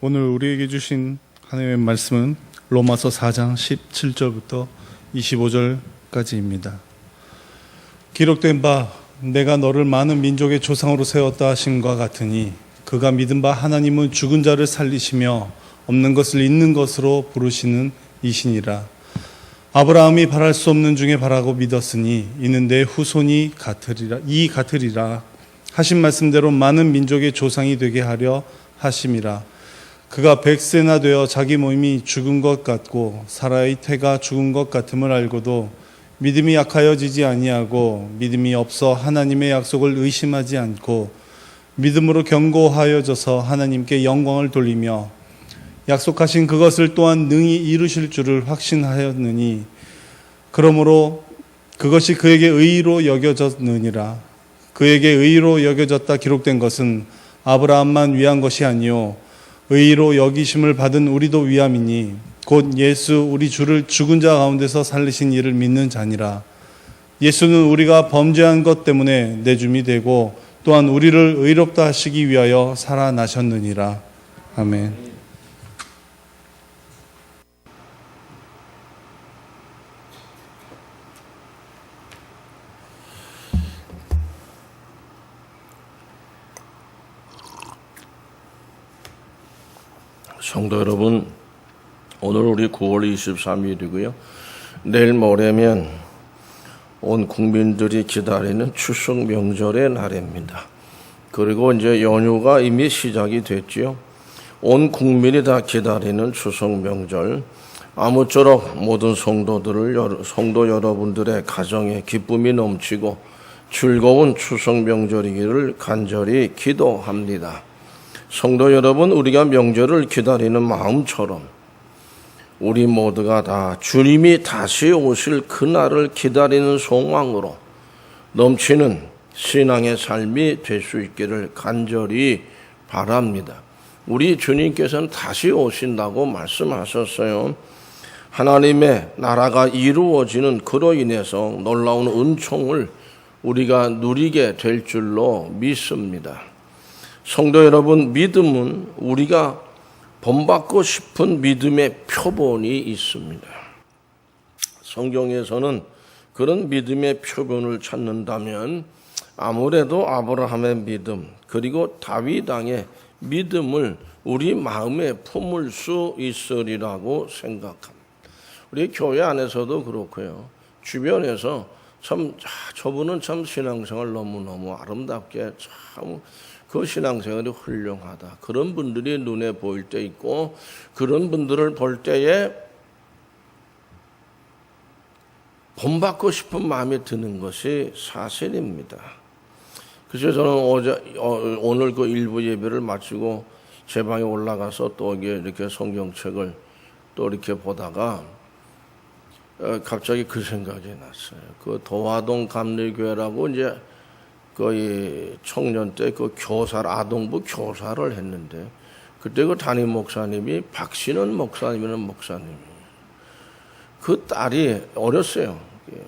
오늘 우리에게 주신 하나님의 말씀은 로마서 4장 17절부터 25절까지입니다. 기록된 바 내가 너를 많은 민족의 조상으로 세웠다 하심과 같으니 그가 믿은 바 하나님은 죽은 자를 살리시며 없는 것을 있는 것으로 부르시는 이시니라. 아브라함이 바랄 수 없는 중에 바라고 믿었으니 이는 내 후손이 같으리라 하신 말씀대로 많은 민족의 조상이 되게 하려 하심이라. 그가 100세나 되어 자기 몸이 죽은 것 같고 사라의 태가 죽은 것 같음을 알고도 믿음이 약하여지지 아니하고 믿음이 없어 하나님의 약속을 의심하지 않고 믿음으로 견고하여져서 하나님께 영광을 돌리며 약속하신 그것을 또한 능히 이루실 줄을 확신하였느니 그러므로 그것이 그에게 의로 여겨졌느니라. 그에게 의로 여겨졌다 기록된 것은 아브라함만 위한 것이 아니요 의로 여기심을 받은 우리도 위함이니 곧 예수 우리 주를 죽은 자 가운데서 살리신 이를 믿는 자니라. 예수는 우리가 범죄한 것 때문에 내줌이 되고 또한 우리를 의롭다 하시기 위하여 살아나셨느니라. 아멘. 성도 여러분, 오늘 우리 9월 23일이고요. 내일 모레면 온 국민들이 기다리는 추석 명절의 날입니다. 그리고 이제 연휴가 이미 시작이 됐지요. 온 국민이 다 기다리는 추석 명절. 아무쪼록 모든 성도 여러분들의 가정에 기쁨이 넘치고 즐거운 추석 명절이기를 간절히 기도합니다. 성도 여러분, 우리가 명절을 기다리는 마음처럼 우리 모두가 다 주님이 다시 오실 그날을 기다리는 소망으로 넘치는 신앙의 삶이 될 수 있기를 간절히 바랍니다. 우리 주님께서는 다시 오신다고 말씀하셨어요. 하나님의 나라가 이루어지는 그로 인해서 놀라운 은총을 우리가 누리게 될 줄로 믿습니다. 성도 여러분, 믿음은 우리가 본받고 싶은 믿음의 표본이 있습니다. 성경에서는 그런 믿음의 표본을 찾는다면 아무래도 아브라함의 믿음 그리고 다윗 왕의 믿음을 우리 마음에 품을 수 있으리라고 생각합니다. 우리 교회 안에서도 그렇고요. 주변에서 참 저분은 참 신앙생활 너무너무 아름답게 참 그 신앙생활이 훌륭하다. 그런 분들이 눈에 보일 때 있고 그런 분들을 볼 때에 본받고 싶은 마음이 드는 것이 사실입니다. 그래서 저는 오늘 그 일부 예배를 마치고 제 방에 올라가서 또 이렇게 성경책을 또 이렇게 보다가 갑자기 그 생각이 났어요. 그 도화동 감리교회라고 이제 거의 청년 때 그 아동부 교사를 했는데 그때 그 담임 목사님이 박신원 목사님이라는 목사님이에요. 그 딸이 어렸어요.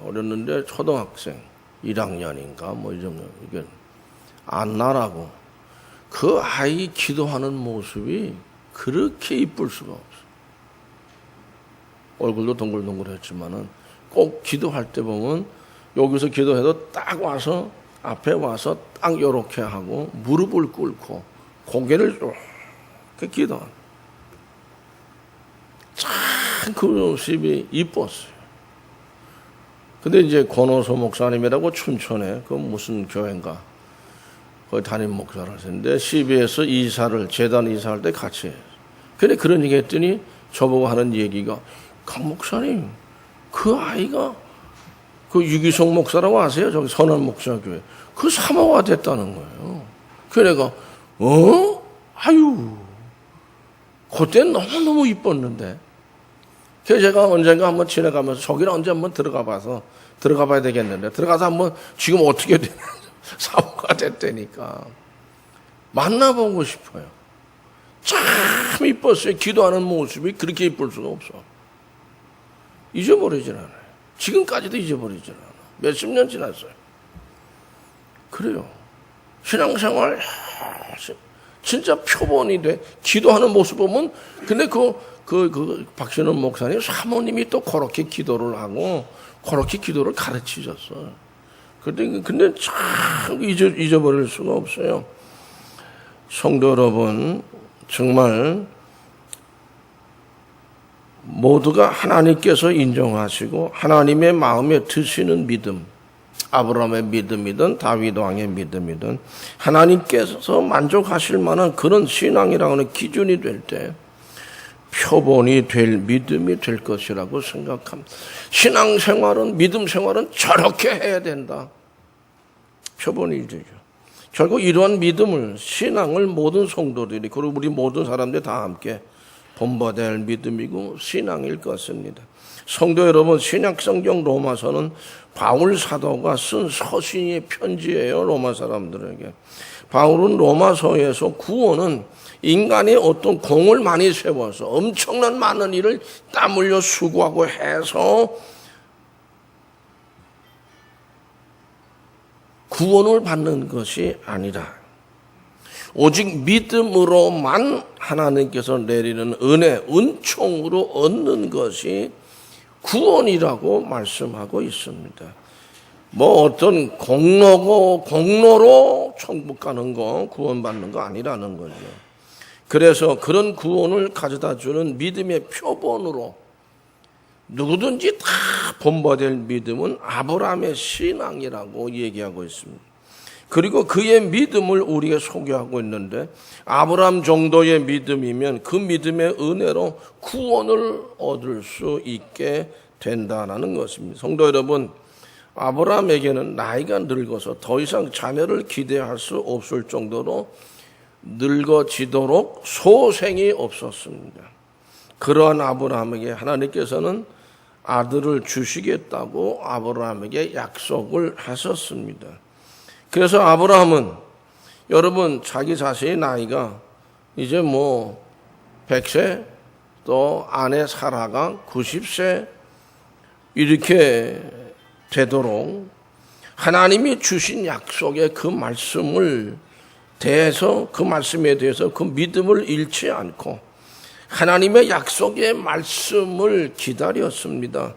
어렸는데 초등학생 1학년인가 뭐 이 정도 이게 안나라고 그 아이 기도하는 모습이 그렇게 이쁠 수가 없어. 얼굴도 동글동글했지만은 꼭 기도할 때 보면 여기서 기도해도 딱 와서 앞에 와서 딱 요렇게 하고 무릎을 꿇고 고개를 이렇게 기도하는 참 그 모습이 이뻤어요. 근데 이제 권호소 목사님이라고 춘천에 그 무슨 교회인가 거기 담임 목사를 하셨는데 CBS 재단 이사할 때 같이 해요. 근데 그런 얘기 했더니 저보고 하는 얘기가 강 목사님 그 아이가 그 유기성 목사라고 아세요? 저기 선한 목사교회. 그 사모가 됐다는 거예요. 그래가 아유 그때는 너무너무 이뻤는데 그래서 제가 언젠가 한번 지나가면서 저기는 언제 한번 들어가 봐야 되겠는데 들어가서 한번 지금 어떻게 되나 사모가 됐다니까 만나보고 싶어요. 참 이뻤어요. 기도하는 모습이 그렇게 이쁠 수가 없어. 잊어버리질 않아요. 지금까지도 잊어버리질 않아. 몇십 년 지났어요. 그래요. 신앙생활 진짜 표본이 돼. 기도하는 모습 보면, 근데 박신원 목사님 사모님이 또 그렇게 기도를 하고, 그렇게 기도를 가르치셨어. 근데 참 잊어버릴 수가 없어요. 성도 여러분, 정말 모두가 하나님께서 인정하시고 하나님의 마음에 드시는 믿음, 아브라함의 믿음이든 다윗 왕의 믿음이든 하나님께서 만족하실 만한 그런 신앙이라고 하는 기준이 될 때 표본이 될 믿음이 될 것이라고 생각합니다. 신앙생활은, 믿음 생활은 저렇게 해야 된다. 표본이 되죠. 결국 이러한 믿음을, 신앙을 모든 성도들이, 그리고 우리 모든 사람들이 다 함께 본받아야 할 믿음이고 신앙일 것입니다. 성도 여러분, 신약성경 로마서는 바울 사도가 쓴 서신의 편지예요. 로마 사람들에게. 바울은 로마서에서 구원은 인간이 어떤 공을 많이 세워서 엄청난 많은 일을 땀 흘려 수고하고 해서 구원을 받는 것이 아니라 오직 믿음으로만 하나님께서 내리는 은혜, 은총으로 얻는 것이 구원이라고 말씀하고 있습니다. 뭐 어떤 공로로 천국 가는 거, 구원받는 거 아니라는 거죠. 그래서 그런 구원을 가져다 주는 믿음의 표본으로 누구든지 다 본받을 믿음은 아브라함의 신앙이라고 얘기하고 있습니다. 그리고 그의 믿음을 우리가 소개하고 있는데 아브라함 정도의 믿음이면 그 믿음의 은혜로 구원을 얻을 수 있게 된다는 것입니다. 성도 여러분, 아브라함에게는 나이가 늙어서 더 이상 자녀를 기대할 수 없을 정도로 늙어지도록 소생이 없었습니다. 그러한 아브라함에게 하나님께서는 아들을 주시겠다고 아브라함에게 약속을 하셨습니다. 그래서 아브라함은 여러분 자기 자신의 나이가 이제 100세 또 아내 사라가 90세 이렇게 되도록 하나님이 주신 약속의 그 말씀을 대해서 그 말씀에 대해서 그 믿음을 잃지 않고 하나님의 약속의 말씀을 기다렸습니다.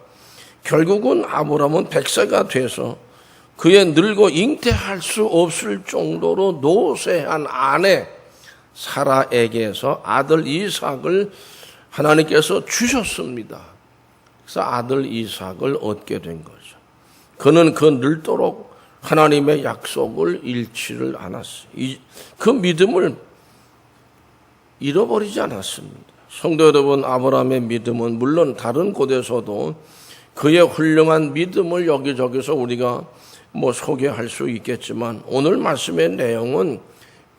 결국은 아브라함은 100세가 돼서 그의 늙어 잉태할 수 없을 정도로 노쇠한 아내 사라에게서 아들 이삭을 하나님께서 주셨습니다. 그래서 아들 이삭을 얻게 된 거죠. 그는 그 늙도록 하나님의 약속을 잃지를 않았어요. 그 믿음을 잃어버리지 않았습니다. 성도 여러분, 아브라함의 믿음은 물론 다른 곳에서도 그의 훌륭한 믿음을 여기저기서 우리가 소개할 수 있겠지만 오늘 말씀의 내용은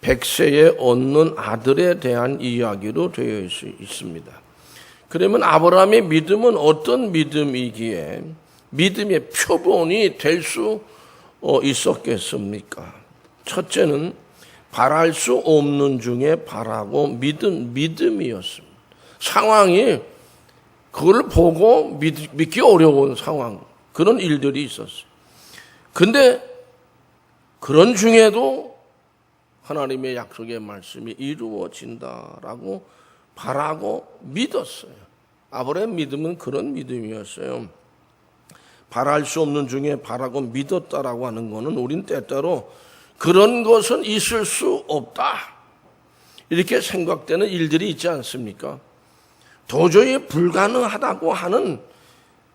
100세에 얻는 아들에 대한 이야기로 되어 있습니다. 그러면 아브라함의 믿음은 어떤 믿음이기에 믿음의 표본이 될 수 있었겠습니까? 첫째는 바랄 수 없는 중에 바라고 믿음이었습니다. 상황이 그걸 보고 믿기 어려운 상황, 그런 일들이 있었어요. 근데 그런 중에도 하나님의 약속의 말씀이 이루어진다라고 바라고 믿었어요. 아브라함의 믿음은 그런 믿음이었어요. 바랄 수 없는 중에 바라고 믿었다라고 하는 것은 우린 때때로 그런 것은 있을 수 없다 이렇게 생각되는 일들이 있지 않습니까? 도저히 불가능하다고 하는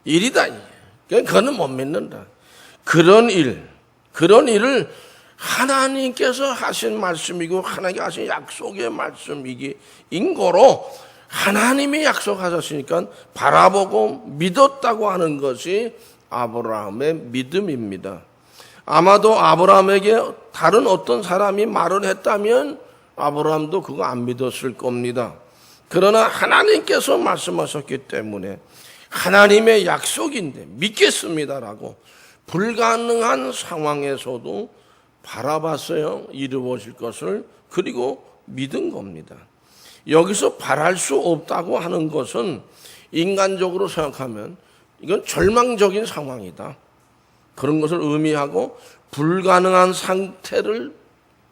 일이다. 그거는 못 믿는다. 그런 일을 하나님께서 하신 말씀이고 하나님께 하신 약속의 말씀인 거로 하나님이 약속하셨으니까 바라보고 믿었다고 하는 것이 아브라함의 믿음입니다. 아마도 아브라함에게 다른 어떤 사람이 말을 했다면 아브라함도 그거 안 믿었을 겁니다. 그러나 하나님께서 말씀하셨기 때문에 하나님의 약속인데 믿겠습니다라고 불가능한 상황에서도 바라봤어요. 이루어질 것을. 그리고 믿은 겁니다. 여기서 바랄 수 없다고 하는 것은 인간적으로 생각하면 이건 절망적인 상황이다. 그런 것을 의미하고 불가능한 상태를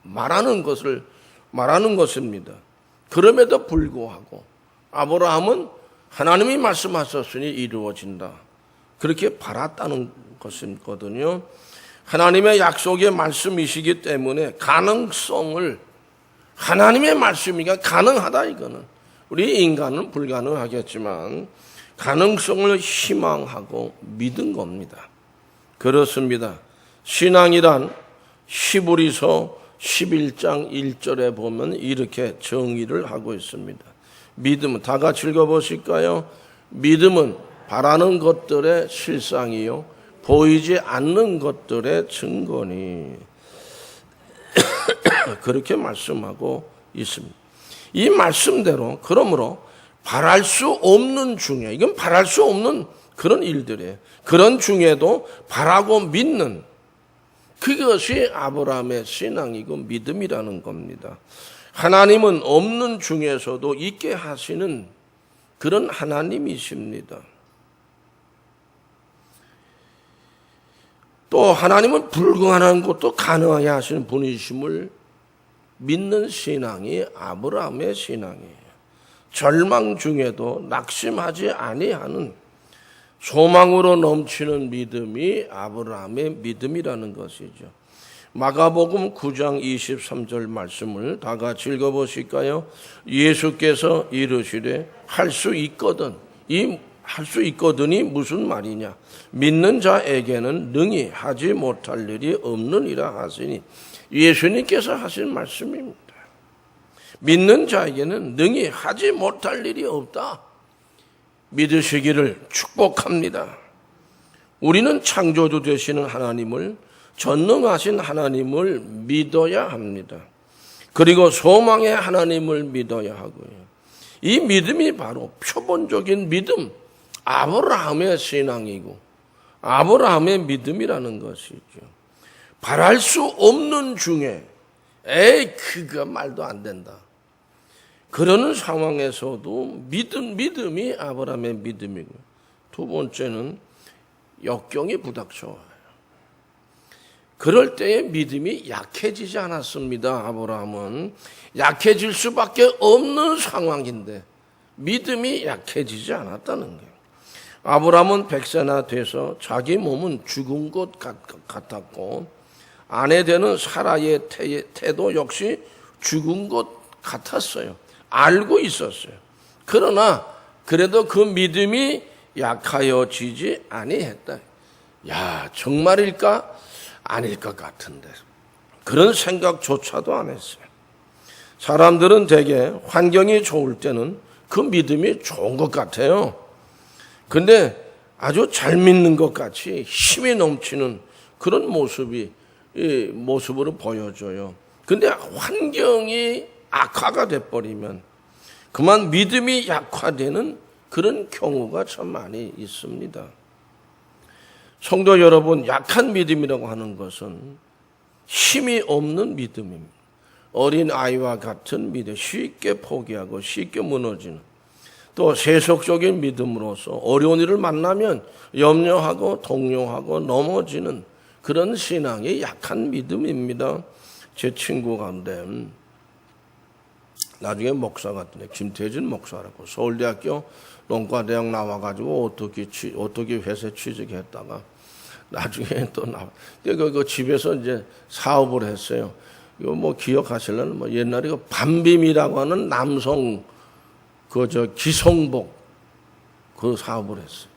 말하는 것을 말하는 것입니다. 그럼에도 불구하고 아브라함은 하나님이 말씀하셨으니 이루어진다. 그렇게 바랐다는 것이거든요. 하나님의 약속의 말씀이시기 때문에 가능성을 하나님의 말씀이니까 가능하다 이거는. 우리 인간은 불가능하겠지만 가능성을 희망하고 믿은 겁니다. 그렇습니다. 신앙이란 히브리서 11장 1절에 보면 이렇게 정의를 하고 있습니다. 믿음은 다 같이 읽어보실까요? 믿음은 바라는 것들의 실상이요 보이지 않는 것들의 증거니. 그렇게 말씀하고 있습니다. 이 말씀대로 그러므로 바랄 수 없는 중에, 이건 바랄 수 없는 그런 일들이에요. 그런 중에도 바라고 믿는 그것이 아브라함의 신앙이고 믿음이라는 겁니다. 하나님은 없는 중에서도 있게 하시는 그런 하나님이십니다. 또 하나님은 불가능한 것도 가능하게 하시는 분이심을 믿는 신앙이 아브라함의 신앙이에요. 절망 중에도 낙심하지 아니하는 소망으로 넘치는 믿음이 아브라함의 믿음이라는 것이죠. 마가복음 9장 23절 말씀을 다 같이 읽어보실까요? 예수께서 이르시되 할 수 있거든. 이 할 수 있거든이 무슨 말이냐? 믿는 자에게는 능히 하지 못할 일이 없느니라 하시니 예수님께서 하신 말씀입니다. 믿는 자에게는 능히 하지 못할 일이 없다. 믿으시기를 축복합니다. 우리는 창조주 되시는 하나님을, 전능하신 하나님을 믿어야 합니다. 그리고 소망의 하나님을 믿어야 하고요. 이 믿음이 바로 표본적인 믿음, 아브라함의 신앙이고 아브라함의 믿음이라는 것이죠. 바랄 수 없는 중에 그거 말도 안 된다. 그러는 상황에서도 믿음이 아브라함의 믿음이고, 두 번째는 역경이 부닥쳐와요. 그럴 때의 믿음이 약해지지 않았습니다. 아브라함은 약해질 수밖에 없는 상황인데 믿음이 약해지지 않았다는 거예요. 아브라함은 100세나 돼서 자기 몸은 죽은 것 같았고 아내 되는 사라의 태도 역시 죽은 것 같았어요. 알고 있었어요. 그러나 그래도 그 믿음이 약하여지지 아니했다. 야, 정말일까? 아닐 것 같은데. 그런 생각조차도 안 했어요. 사람들은 대개 환경이 좋을 때는 그 믿음이 좋은 것 같아요. 근데 아주 잘 믿는 것 같이 힘이 넘치는 그런 모습으로 보여줘요. 근데 환경이 악화가 돼버리면 그만 믿음이 약화되는 그런 경우가 참 많이 있습니다. 성도 여러분, 약한 믿음이라고 하는 것은 힘이 없는 믿음입니다. 어린 아이와 같은 믿음, 쉽게 포기하고 쉽게 무너지는, 또 세속적인 믿음으로서 어려운 일을 만나면 염려하고 동요하고 넘어지는 그런 신앙이 약한 믿음입니다. 제 친구 가운데 나중에 목사 같은데, 김태진 목사라고 서울대학교 농과대학 나와가지고 어떻게 회사에 취직했다가 나중에 또 그 집에서 이제 사업을 했어요. 이거 뭐 기억하실려나? 뭐 옛날에 그 밤빔이라고 하는 남성 기성복 그 사업을 했어요.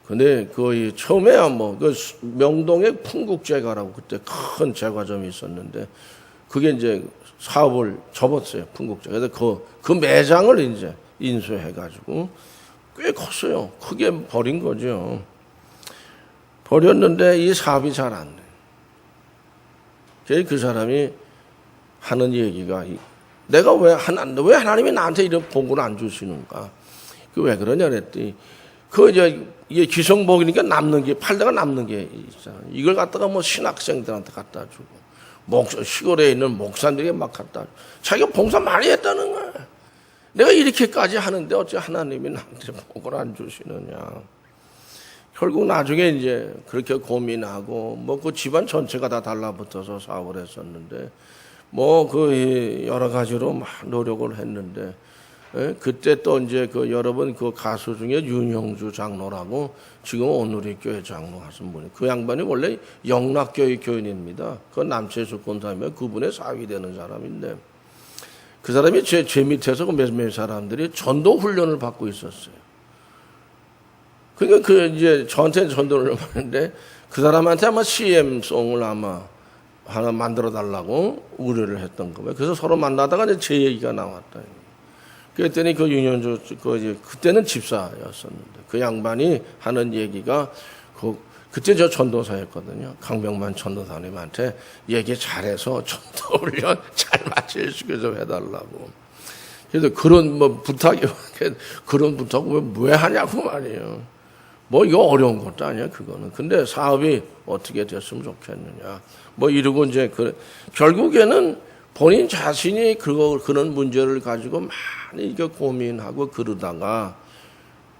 근데 거의 처음에야 그 명동에 풍국제과라고 그때 큰 제과점이 있었는데 그게 이제 사업을 접었어요. 풍국제. 그래서 그 매장을 이제 인수해가지고 꽤 컸어요. 크게 버린 거죠. 버렸는데 이 사업이 잘 안 돼. 그 사람이 하는 얘기가, 내가 왜 하나님이 나한테 이런 복을 안 주시는가? 왜 그러냐 그랬더니, 이게 기성복이니까 남는 게, 팔다가 남는 게 있잖아. 이걸 갖다가 뭐 신학생들한테 갖다 주고, 시골에 있는 목사님들에게 막 갖다 주고, 자기가 봉사 많이 했다는 거야. 내가 이렇게까지 하는데 어째 하나님이 나한테 복을 안 주시느냐. 결국 나중에 이제 그렇게 고민하고 그 집안 전체가 다 달라붙어서 사업을 했었는데 뭐 그 여러 가지로 막 노력을 했는데, 그때 또 이제 그 여러분 그 가수 중에 윤형주 장로라고 지금 온누리교회 장로 하신 분이, 그 양반이 원래 영락교회 교인입니다. 그 남체수 권사님이 그분의 사위 되는 사람인데, 그 사람이 제 밑에서 그 몇몇 사람들이 전도 훈련을 받고 있었어요. 그러니까 그 이제 저한테 전도를 하는데, 그 사람한테 아마 CM송을 아마 하나 만들어 달라고 의뢰를 했던 거예요. 그래서 서로 만나다가 이제 제 얘기가 나왔다. 그랬더니 그 윤현주, 그때는 집사였었는데, 그 양반이 하는 얘기가, 그때 저 전도사였거든요. 강병만 전도사님한테 얘기 잘해서 전도 훈련 잘 마칠 수 있게 좀 해달라고. 그래서 그런 뭐 부탁이, 그런 부탁을 왜 하냐고 말이에요. 뭐 이거 어려운 것도 아니야, 그거는. 근데 사업이 어떻게 됐으면 좋겠느냐. 뭐 이러고 이제 결국에는 본인 자신이 그런 문제를 가지고 많이 이렇게 고민하고 그러다가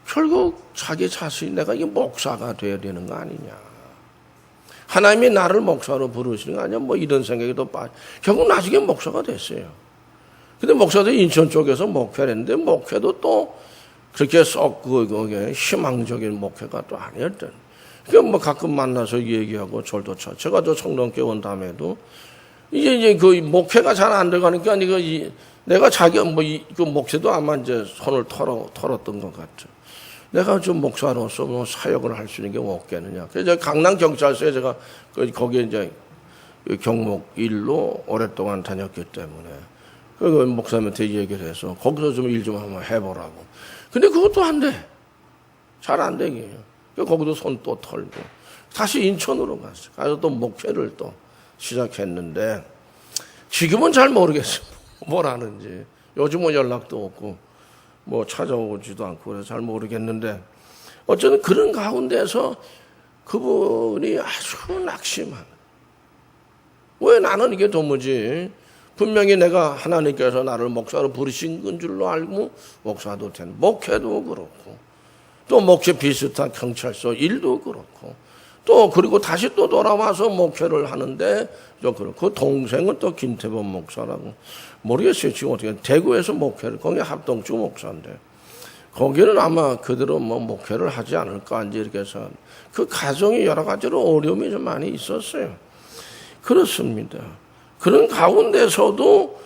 결국 자기 자신이 내가 이게 목사가 돼야 되는 거 아니냐. 하나님이 나를 목사로 부르시는 거 아니냐. 뭐 이런 생각이 또 결국 나중에 목사가 됐어요. 근데 목사도 인천 쪽에서 목회를 했는데, 목회도 또 그렇게 썩 그게 희망적인 목회가 또 아니었던. 그러니까 뭐 가끔 만나서 얘기하고 절도 쳐. 제가 저 성령께 온 다음에도 이제 그 목회가 잘 안 돼가니까 내가 자기가 그 목회도 아마 이제 손을 털었던 것 같아. 내가 좀 목사로서 뭐 사역을 할 수 있는 게 없겠느냐. 그래서 강남 경찰서에 제가 거기에 이제 경목 1로 오랫동안 다녔기 때문에 그 목사님한테 얘기를 해서 거기서 좀 일 좀 한번 해보라고. 근데 그것도 안 돼. 잘 안 되게. 거기도 손 또 털고. 다시 인천으로 갔어. 가서 또 목회를 또 시작했는데, 지금은 잘 모르겠어요. 뭘 하는지. 요즘은 연락도 없고, 뭐 찾아오지도 않고, 그래서 잘 모르겠는데, 어쨌든 그런 가운데서 그분이 아주 낙심한. 왜 나는 이게 도무지, 분명히 내가 하나님께서 나를 목사로 부르신 건 줄로 알고 목사도 된, 목회도 그렇고 또 목회 비슷한 경찰서 일도 그렇고 또 그리고 다시 또 돌아와서 목회를 하는데 또 그렇고, 동생은 또 김태범 목사라고, 모르겠어요 지금 어떻게, 대구에서 목회를, 거기 합동주 목사인데 거기는 아마 그대로 뭐 목회를 하지 않을까 이제 이렇게 해서 그 가정이 여러 가지로 어려움이 좀 많이 있었어요. 그렇습니다. 그런 가운데서도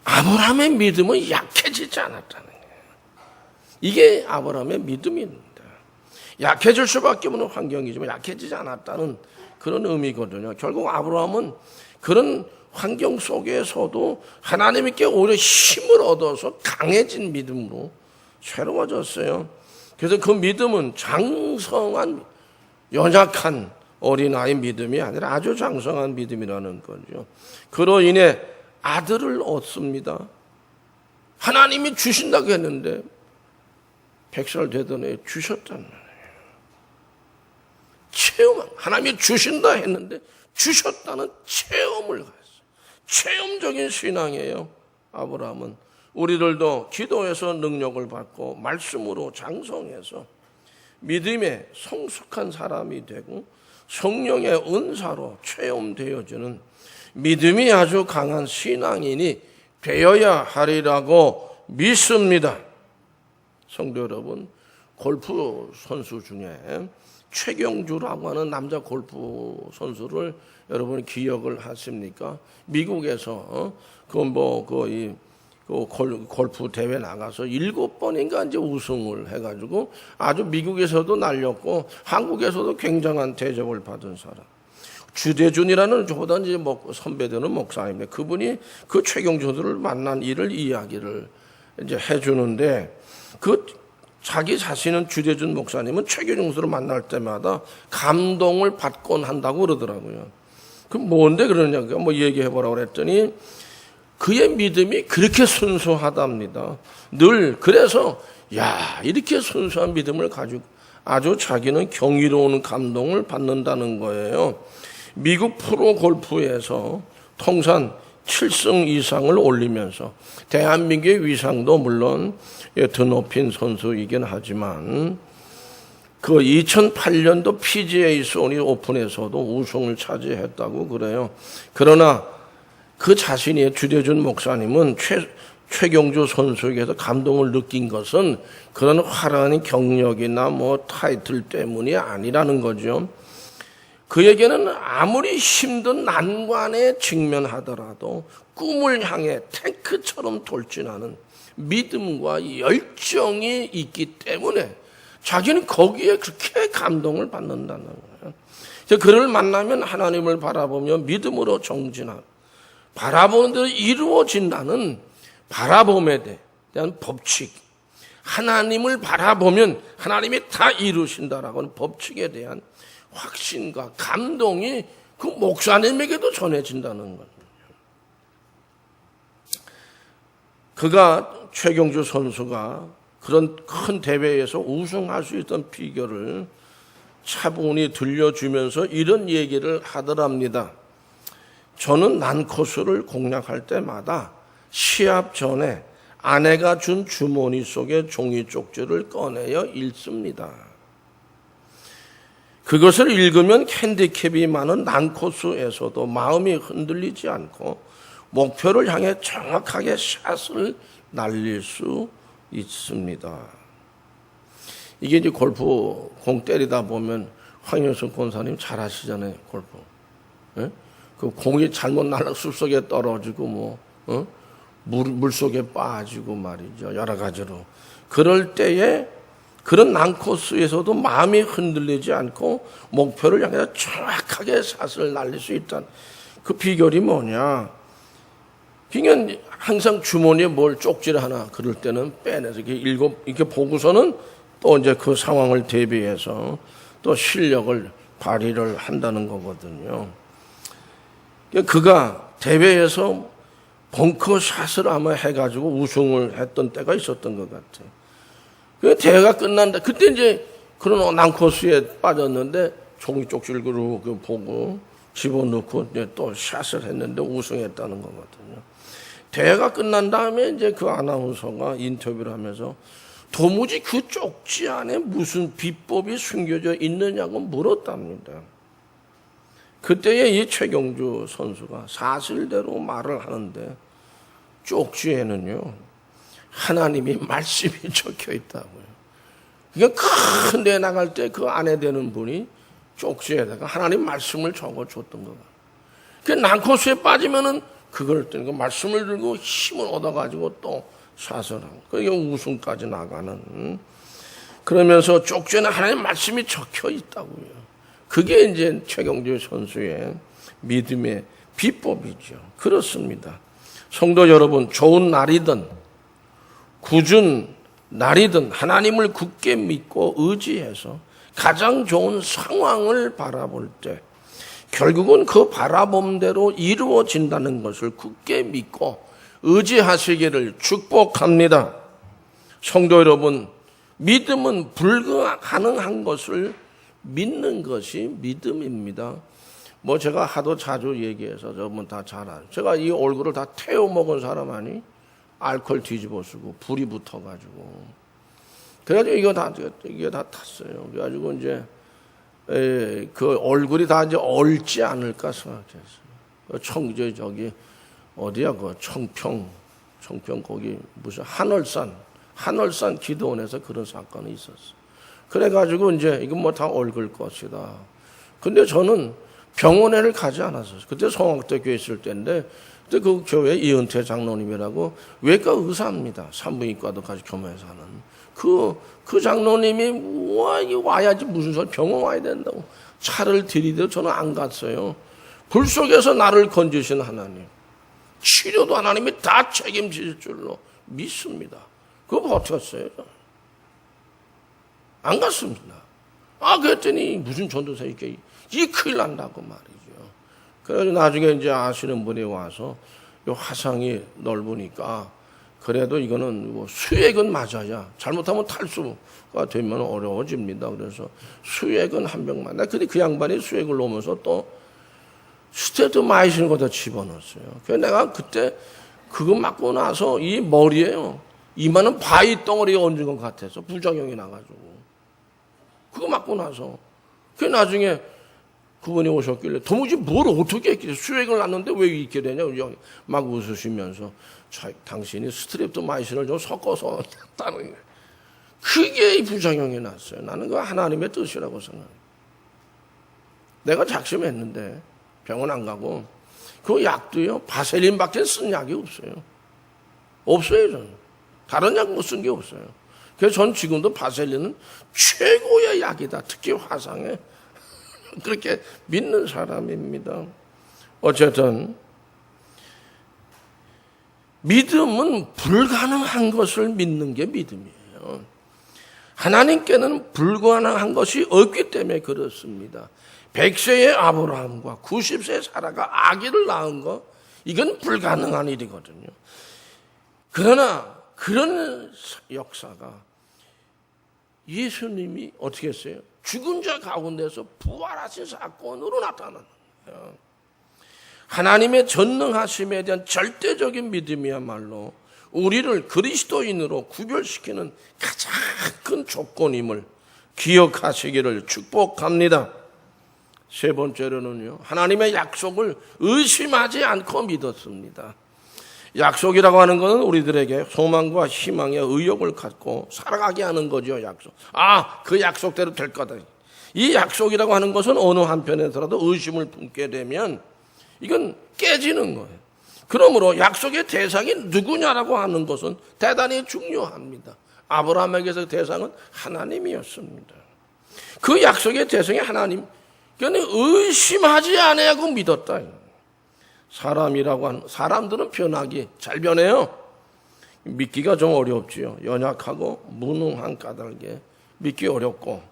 아브라함의 믿음은 약해지지 않았다는 거예요. 이게 아브라함의 믿음입니다. 약해질 수밖에 없는 환경이지만 약해지지 않았다는 그런 의미거든요. 결국 아브라함은 그런 환경 속에서도 하나님께 오히려 힘을 얻어서 강해진 믿음으로 새로워졌어요. 그래서 그 믿음은 장성한 연약한 어린아이 믿음이 아니라 아주 장성한 믿음이라는 거죠. 그로 인해 아들을 얻습니다. 하나님이 주신다고 했는데 100살 되던 애 주셨단 말이에요. 체험, 하나님이 주신다 했는데 주셨다는 체험을 가졌어요. 체험적인 신앙이에요. 아브라함은. 우리들도 기도해서 능력을 받고 말씀으로 장성해서 믿음의 성숙한 사람이 되고 성령의 은사로 체험되어지는 믿음이 아주 강한 신앙인이 되어야 하리라고 믿습니다. 성도 여러분, 골프 선수 중에 최경주라고 하는 남자 골프 선수를 여러분 기억을 하십니까? 미국에서 골프 대회 나가서 7번인가 이제 우승을 해가지고 아주 미국에서도 날렸고 한국에서도 굉장한 대접을 받은 사람. 주대준이라는 저보다 이제 선배되는 목사입니다. 그분이 그 최경주를 만난 이야기를 이제 해주는데, 자기 자신은 주대준 목사님은 최경주를 만날 때마다 감동을 받곤 한다고 그러더라고요. 그럼 뭔데 그러냐고 얘기해보라고 그랬더니 그의 믿음이 그렇게 순수하답니다. 늘 그래서 이렇게 순수한 믿음을 가지고 아주 자기는 경이로운 감동을 받는다는 거예요. 미국 프로 골프에서 통산 7승 이상을 올리면서 대한민국의 위상도 물론 드높인 선수이긴 하지만 그 2008년도 PGA 소니 오픈에서도 우승을 차지했다고 그래요. 그러나 그 자신이 주대준 목사님은 최경주 선수에게서 감동을 느낀 것은 그런 화려한 경력이나 뭐 타이틀 때문이 아니라는 거죠. 그에게는 아무리 힘든 난관에 직면하더라도 꿈을 향해 탱크처럼 돌진하는 믿음과 열정이 있기 때문에 자기는 거기에 그렇게 감동을 받는다는 거예요. 그를 만나면 하나님을 바라보며 믿음으로 정진하고 바라보는 대로 이루어진다는 바라봄에 대한 법칙, 하나님을 바라보면 하나님이 다 이루신다라고 하는 법칙에 대한 확신과 감동이 그 목사님에게도 전해진다는 거예요. 그가 최경주 선수가 그런 큰 대회에서 우승할 수 있던 비결을 차분히 들려주면서 이런 얘기를 하더랍니다. 저는 난코스를 공략할 때마다 시합 전에 아내가 준 주머니 속에 종이 쪽지를 꺼내어 읽습니다. 그것을 읽으면 핸디캡이 많은 난코스에서도 마음이 흔들리지 않고 목표를 향해 정확하게 샷을 날릴 수 있습니다. 이게 이제 골프 공 때리다 보면 황영석 권사님 잘 아시잖아요, 골프. 예? 그 공이 잘못 날아 숲속에 떨어지고 물 속에 빠지고 말이죠. 여러 가지로. 그럴 때에 그런 난코스에서도 마음이 흔들리지 않고 목표를 향해 정확하게 샷을 날릴 수 있다는 그 비결이 뭐냐? 그냥 항상 주머니에 뭘 쪽지를 하나 그럴 때는 빼내서 이렇게 보고서는 또 이제 그 상황을 대비해서 또 실력을 발휘를 한다는 거거든요. 그가 대회에서 벙커샷을 아마 해가지고 우승을 했던 때가 있었던 것 같아요. 그 대회가 끝난다. 그때 이제 그런 난코스에 빠졌는데 종이 쪽지를 보고 집어넣고 이제 또 샷을 했는데 우승했다는 거거든요. 대회가 끝난 다음에 이제 그 아나운서가 인터뷰를 하면서 도무지 그 쪽지 안에 무슨 비법이 숨겨져 있느냐고 물었답니다. 그때에 이 최경주 선수가 사실대로 말을 하는데 쪽지에는요 하나님이 말씀이 적혀 있다고요. 그러니까 큰 데 나갈 때 그 아내 되는 분이 쪽지에다가 하나님 말씀을 적어줬던 거가. 그 난코스에 빠지면은 그걸 들고 말씀을 들고 힘을 얻어가지고 또 샷을 하고 그게 우승까지 나가는. 그러면서 쪽지에는 하나님 말씀이 적혀 있다고요. 그게 이제 최경주 선수의 믿음의 비법이죠. 그렇습니다. 성도 여러분, 좋은 날이든 굳은 날이든 하나님을 굳게 믿고 의지해서 가장 좋은 상황을 바라볼 때 결국은 그 바라봄대로 이루어진다는 것을 굳게 믿고 의지하시기를 축복합니다. 성도 여러분, 믿음은 불가능한 것을 믿는 것이 믿음입니다. 제가 하도 자주 얘기해서 여러분 다 잘 알아요. 제가 이 얼굴을 다 태워 먹은 사람 아니? 알코올 뒤집어 쓰고 불이 붙어가지고 그래가지고 이게 다 탔어요. 그래가지고 이제 그 얼굴이 다 이제 얼지 않을까 생각했어요. 저기 어디야 그 청평 거기 무슨 한월산 기도원에서 그런 사건이 있었어. 그래가지고 이제 이건 다 얼굴 것이다. 근데 저는 병원에를 가지 않았어요. 그때 성악대 교회 있을 때인데 그때 그 교회 이은태 장로님이라고 외과 의사입니다. 산부인과도 같이 겸해서 하는 그 장로님이 와야지 무슨 소리 병원 와야 된다고 차를 들이대도 저는 안 갔어요. 불 속에서 나를 건지신 하나님, 치료도 하나님이 다 책임질 줄로 믿습니다. 그거 버텼어요. 안 갔습니다. 그랬더니 무슨 전도사 이게 큰일 난다고 말이죠. 그래서 나중에 이제 아시는 분이 와서 이 화상이 넓으니까 그래도 이거는 수액은 맞아야 잘못하면 탈수가 되면 어려워집니다. 그래서 수액은 한 병만. 근데 그 양반이 수액을 놓으면서 또 스테토마이신을 거기다 집어넣었어요. 그래서 내가 그때 그거 맞고 나서 이 머리에요. 이만한 바위 덩어리에 얹은 것 같아서 부작용이 나가지고. 그거 맞고 나서. 그 나중에 그분이 오셨길래 도무지 뭘 어떻게 했겠어요. 수액을 놨는데 왜 있게 되냐. 막 웃으시면서 당신이 스트랩토마이신을 좀 섞어서 했다는 거예요. 그게 이 부작용이 났어요. 나는 그 하나님의 뜻이라고 생각해요. 내가 작심했는데 병원 안 가고 그 약도요 바셀린밖에 쓴 약이 없어요. 없어요. 저는 다른 약 못 쓴 게 없어요. 그래서 전 지금도 바셀린은 최고의 약이다. 특히 화상에 그렇게 믿는 사람입니다. 어쨌든 믿음은 불가능한 것을 믿는 게 믿음이에요. 하나님께는 불가능한 것이 없기 때문에 그렇습니다. 100세의 아브라함과 90세의 사라가 아기를 낳은 거 이건 불가능한 일이거든요. 그러나 그런 역사가 예수님이 어떻게 했어요? 죽은 자 가운데서 부활하신 사건으로 나타나는 거예요. 하나님의 전능하심에 대한 절대적인 믿음이야말로 우리를 그리스도인으로 구별시키는 가장 큰 조건임을 기억하시기를 축복합니다. 세 번째로는요, 하나님의 약속을 의심하지 않고 믿었습니다. 약속이라고 하는 것은 우리들에게 소망과 희망의 의욕을 갖고 살아가게 하는 거죠. 약속. 그 약속대로 될 거다. 이 약속이라고 하는 것은 어느 한편에서라도 의심을 품게 되면 이건 깨지는 거예요. 그러므로 약속의 대상이 누구냐라고 하는 것은 대단히 중요합니다. 아브라함에게서 대상은 하나님이었습니다. 그 약속의 대상이 하나님. 그러니 의심하지 아니하고 믿었다. 사람이라고 하는 사람들은 변하기 잘 변해요. 믿기가 좀 어렵지요. 연약하고 무능한 까닭에 믿기 어렵고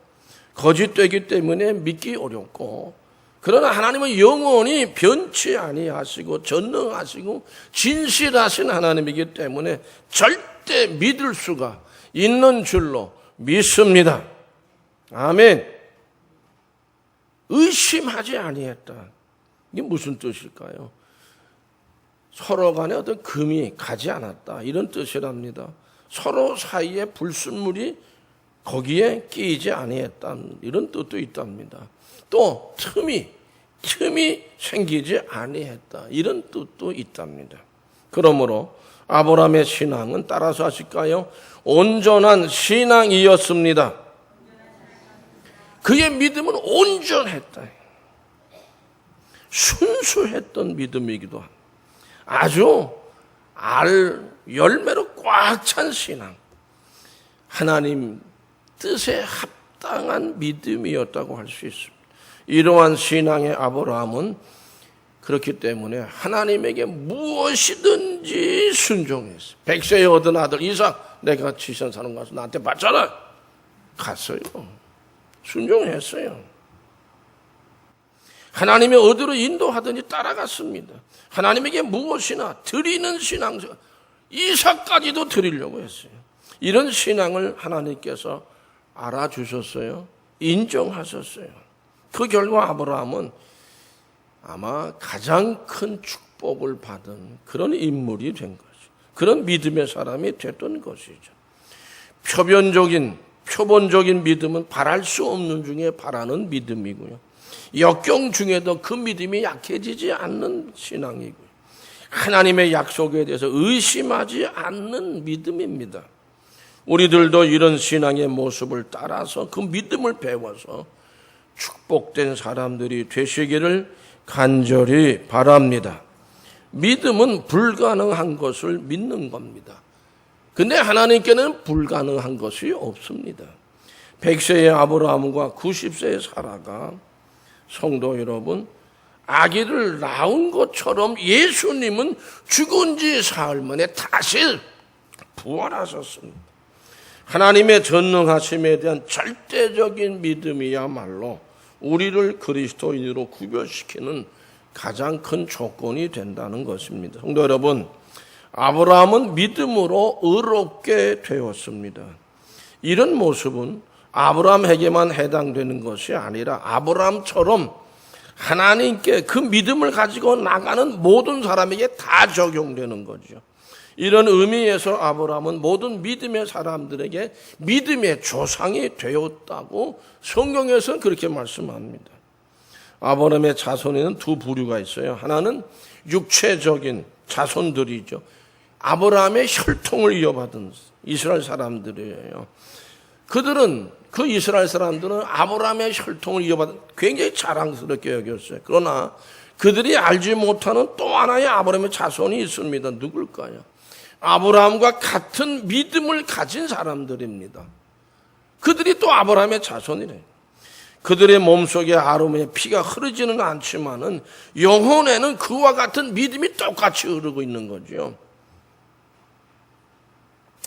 거짓되기 때문에 믿기 어렵고 그러나 하나님은 영원히 변치 아니하시고 전능하시고 진실하신 하나님이기 때문에 절대 믿을 수가 있는 줄로 믿습니다. 아멘. 의심하지 아니했다. 이게 무슨 뜻일까요? 서로 간에 어떤 금이 가지 않았다. 이런 뜻이랍니다. 서로 사이에 불순물이 거기에 끼이지 아니했다. 이런 뜻도 있답니다. 또 틈이 생기지 아니했다. 이런 뜻도 있답니다. 그러므로 아브라함의 신앙은 따라서 하실까요? 온전한 신앙이었습니다. 그의 믿음은 온전했다. 순수했던 믿음이기도 합니다. 아주 열매로 꽉 찬 신앙. 하나님 뜻에 합당한 믿음이었다고 할 수 있습니다. 이러한 신앙의 아브라함은 그렇기 때문에 하나님에게 무엇이든지 순종했어요. 100세에 얻은 아들 이삭 내가 지시한 사람 가서 나한테 받잖아. 갔어요. 순종했어요. 하나님의 어디로 인도하더니 따라갔습니다. 하나님에게 무엇이나 드리는 신앙, 이삭까지도 드리려고 했어요. 이런 신앙을 하나님께서 알아주셨어요. 인정하셨어요. 그 결과 아브라함은 아마 가장 큰 축복을 받은 그런 인물이 된 거죠. 그런 믿음의 사람이 됐던 것이죠. 표본적인 믿음은 바랄 수 없는 중에 바라는 믿음이고요. 역경 중에도 그 믿음이 약해지지 않는 신앙이고요. 하나님의 약속에 대해서 의심하지 않는 믿음입니다. 우리들도 이런 신앙의 모습을 따라서 그 믿음을 배워서 축복된 사람들이 되시기를 간절히 바랍니다. 믿음은 불가능한 것을 믿는 겁니다. 근데 하나님께는 불가능한 것이 없습니다. 100세의 아브라함과 90세의 사라가 성도 여러분, 아기를 낳은 것처럼 예수님은 죽은 지 사흘 만에 다시 부활하셨습니다. 하나님의 전능하심에 대한 절대적인 믿음이야말로 우리를 그리스도인으로 구별시키는 가장 큰 조건이 된다는 것입니다. 성도 여러분, 아브라함은 믿음으로 의롭게 되었습니다. 이런 모습은 아브라함에게만 해당되는 것이 아니라 아브라함처럼 하나님께 그 믿음을 가지고 나가는 모든 사람에게 다 적용되는 거죠. 이런 의미에서 아브라함은 모든 믿음의 사람들에게 믿음의 조상이 되었다고 성경에서는 그렇게 말씀합니다. 아브라함의 자손에는 두 부류가 있어요. 하나는 육체적인 자손들이죠. 아브라함의 혈통을 이어받은 이스라엘 사람들이에요. 그 이스라엘 사람들은 아브라함의 혈통을 이어받은 굉장히 자랑스럽게 여겼어요. 그러나 그들이 알지 못하는 또 하나의 아브라함의 자손이 있습니다. 누굴까요? 아브라함과 같은 믿음을 가진 사람들입니다. 그들이 또 아브라함의 자손이래요. 그들의 몸속에 아름의 피가 흐르지는 않지만은 영혼에는 그와 같은 믿음이 똑같이 흐르고 있는 거죠.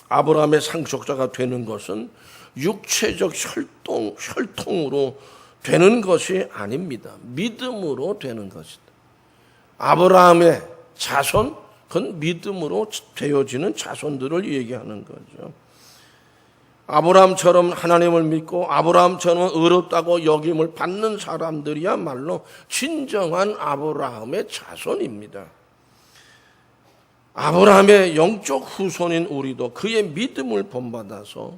아브라함의 상속자가 되는 것은 육체적 혈통으로 되는 것이 아닙니다. 믿음으로 되는 것이다. 아브라함의 자손, 그건 믿음으로 되어지는 자손들을 얘기하는 거죠. 아브라함처럼 하나님을 믿고 아브라함처럼 의롭다고 여김을 받는 사람들이야말로 진정한 아브라함의 자손입니다. 아브라함의 영적 후손인 우리도 그의 믿음을 본받아서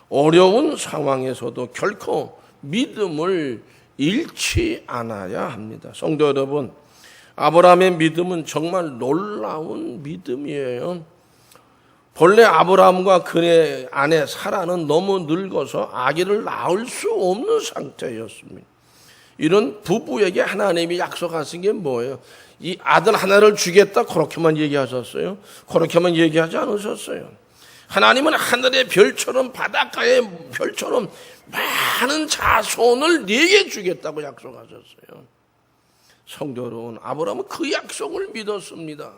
어려운 상황에서도 결코 믿음을 잃지 않아야 합니다. 성도 여러분, 아브라함의 믿음은 정말 놀라운 믿음이에요. 본래 아브라함과 그의 아내 사라는 너무 늙어서 아기를 낳을 수 없는 상태였습니다. 이런 부부에게 하나님이 약속하신 게 뭐예요? 이 아들 하나를 주겠다 그렇게만 얘기하셨어요? 그렇게만 얘기하지 않으셨어요. 하나님은 하늘의 별처럼 바닷가의 별처럼 많은 자손을 네게 주겠다고 약속하셨어요. 성도 여러분, 아브라함은 그 약속을 믿었습니다.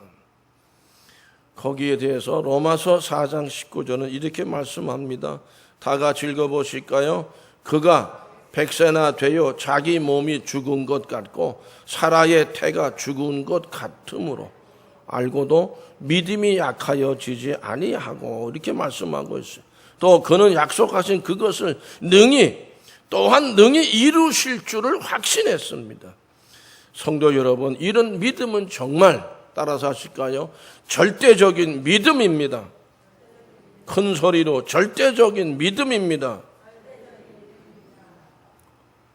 거기에 대해서 로마서 4장 19절은 이렇게 말씀합니다. 다 같이 읽어보실까요? 그가 100세나 되어 자기 몸이 죽은 것 같고 사라의 태가 죽은 것 같으므로 알고도 믿음이 약하여지지 아니하고 이렇게 말씀하고 있어요. 또 그는 약속하신 그것을 또한 능히 이루실 줄을 확신했습니다. 성도 여러분, 이런 믿음은 정말 따라서 하실까요? 절대적인 믿음입니다. 큰 소리로 절대적인 믿음입니다.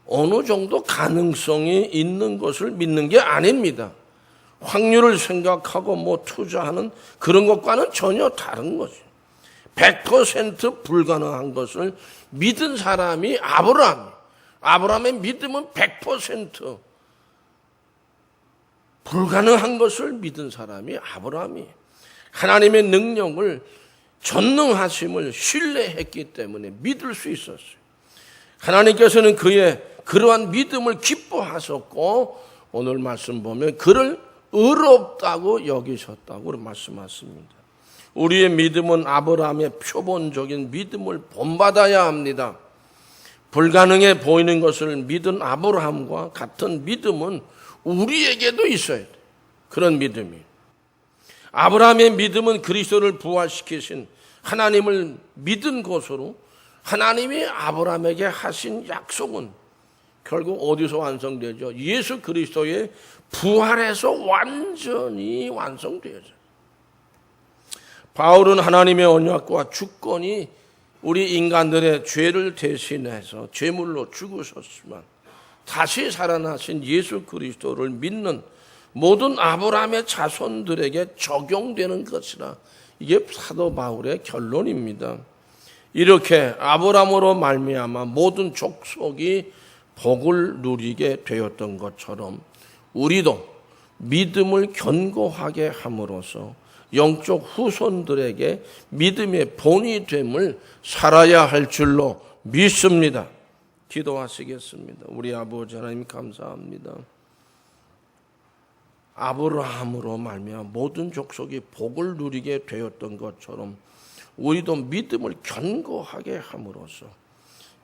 어느 정도 가능성이 있는 것을 믿는 게 아닙니다. 확률을 생각하고 투자하는 그런 것과는 전혀 다른 거죠. 100% 불가능한 것을 믿은 사람이 아브라함의 믿음은 100% 불가능한 것을 믿은 사람이 아브라함이 하나님의 능력을 전능하심을 신뢰했기 때문에 믿을 수 있었어요. 하나님께서는 그의 그러한 믿음을 기뻐하셨고 오늘 말씀 보면 그를 의롭다고 여기셨다고 말씀하십니다. 우리의 믿음은 아브라함의 표본적인 믿음을 본받아야 합니다. 불가능해 보이는 것을 믿은 아브라함과 같은 믿음은 우리에게도 있어야 돼요. 그런 믿음이. 아브라함의 믿음은 그리스도를 부활시키신 하나님을 믿은 것으로 하나님이 아브라함에게 하신 약속은 결국 어디서 완성되죠? 예수 그리스도의 부활에서 완전히 완성되죠. 바울은 하나님의 언약과 주권이 우리 인간들의 죄를 대신해서 제물로 죽으셨지만 다시 살아나신 예수 그리스도를 믿는 모든 아브라함의 자손들에게 적용되는 것이라 이게 사도 바울의 결론입니다. 이렇게 아브라함으로 말미암아 모든 족속이 복을 누리게 되었던 것처럼 우리도 믿음을 견고하게 함으로써 영적 후손들에게 믿음의 본이 됨을 살아야 할 줄로 믿습니다. 기도하시겠습니다. 우리 아버지 하나님 감사합니다. 아브라함으로 말미암아 모든 족속이 복을 누리게 되었던 것처럼 우리도 믿음을 견고하게 함으로써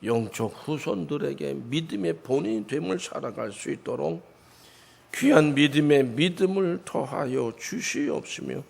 영적 후손들에게 믿음의 본인이 됨을 살아갈 수 있도록 귀한 믿음의 믿음을 더하여 주시옵시며